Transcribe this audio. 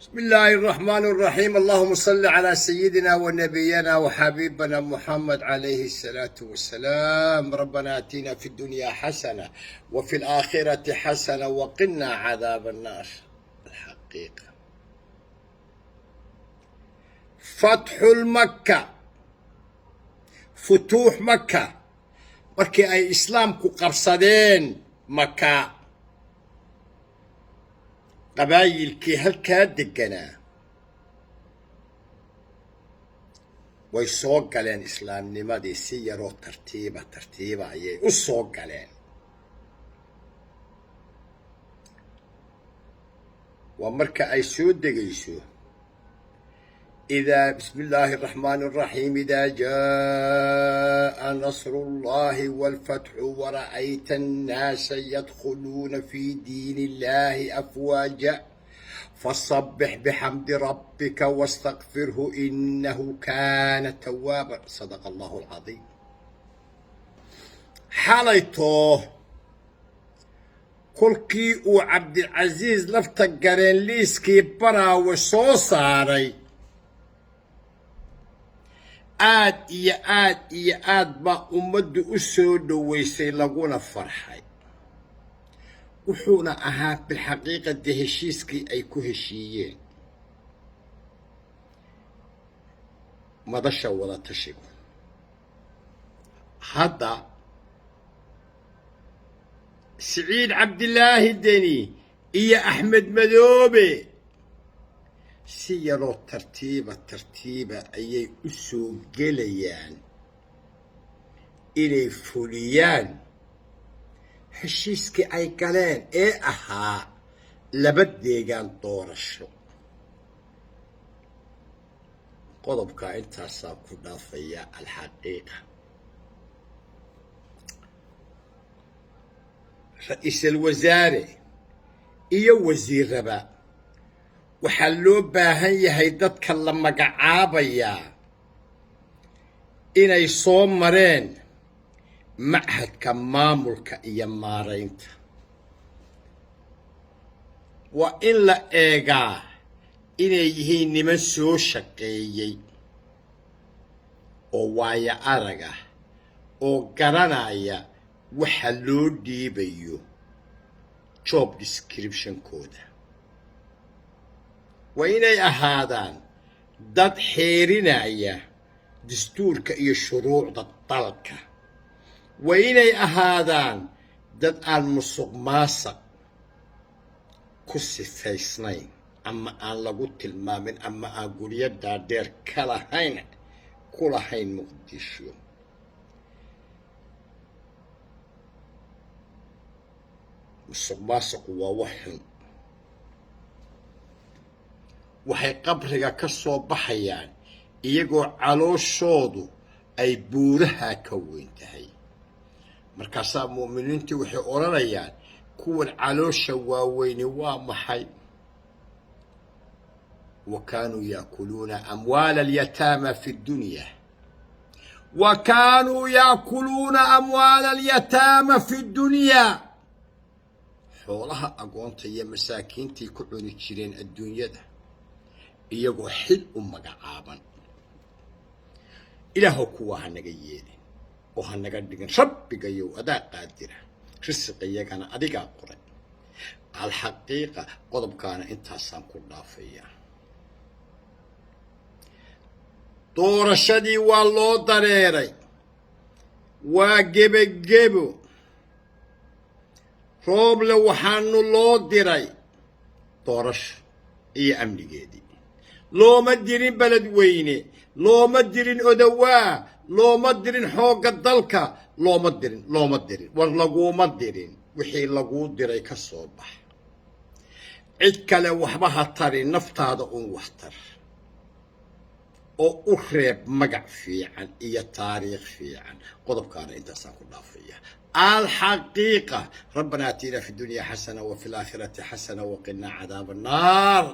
بسم الله الرحمن الرحيم. اللهم صل على سيدنا ونبينا وحبيبنا محمد عليه الصلاة والسلام. ربنا آتنا في الدنيا حسنة وفي الآخرة حسنة وقنا عذاب النار. الحقيقة فتح المكة، فتوح مكة markii ay islaamku qabsadeen maka, qabaayilkii halkaa deganaa way soo galeen islaamnimadii si yaroo tartiiba ayay u soo galeen. waa marka ay soo degayso إذا بسم الله الرحمن الرحيم إذا جاء نصر الله والفتح ورأيت الناس يدخلون في دين الله أفواجا فسبح بحمد ربك واستغفره إنه كان توابا. صدق الله العظيم. حاليته كلكي وعبد العزيز لفتقرين ليسكي برا وصوصاري aad iyo aad baa ummaddu u soo dhoweysay laguna farxay. wuxuuna ahaa bilxaqiiqati heshiiskii ay ku heshiiyeen madasha wada tashigu. hadda siciid cabdilaahi deni iyo axmed madoobe si yaroo tartiiba ayay u soo gelayaan inay fuliyaan heshiiskii ay galeen ee ahaa laba deegaan doorasho. qodobkaa intaasaa ku dhaafaya. alxaqiiqa ra-iisul wasaare iyo wasiiraba waxaa loo baahan yahay dadka la magacaabayaa inay soo mareen machadka maamulka iyo maaraynta. waa in la eegaa inay yihiin niman soo shaqeeyey oo waayo arag ah oo garanaya waxa loo dhiibayo job description-kooda. waa inay ahaadaan dad xeerinaya dastuurka iyo shuruucda dalka. waa inay ahaadaan dad aan musuq maasuq ku sifaysnayn ama aan lagu tilmaamin ama aan guryo dhaadheer ku lahayn muqdisho. musuq maasuqu waa wax xun. waxay qabriga ka soo baxayaan iyagoo calooshoodu ay buuraha ka weyn tahay. markaasaa mu'miniintii waxay odhanayaan kuwan caloosha waaweyni waa maxay? wa kaanuu yaakuluuna amwaala alyataama fi dunya fi dunyaa. xoolaha agoonta iyo masaakiintii ku cuni jireen adduunyada iyagoo xil u magacaaban. ilaahow kuwa hanaga yeelin oo hanaga dhigin. rabbigayow adaa qaadira, risiqiyagana adigaa qoray. alxaqiiqa qodobkaana intaasaan ku dhaafaya. doorashadii waa loo dareeray, waa gebagebo. rooble waxaanu loo diray doorasho iyo amnigeedii. looma dirin beledweyne, looma dirin odawaa, looma dirin xoogga dalka, looma dirin. war laguma dirin. wixii laguu diray ka soo bax. cid kale waxba ha tarin, naftaada un wax tar oo u reeb magac fiican iyo taariikh fiican. qodobkaana intaasaan ku dhaafaya. الحقيقة ربنا آتنا في الدنيا حسنة وفي الآخرة حسنة وقنا عذاب النار.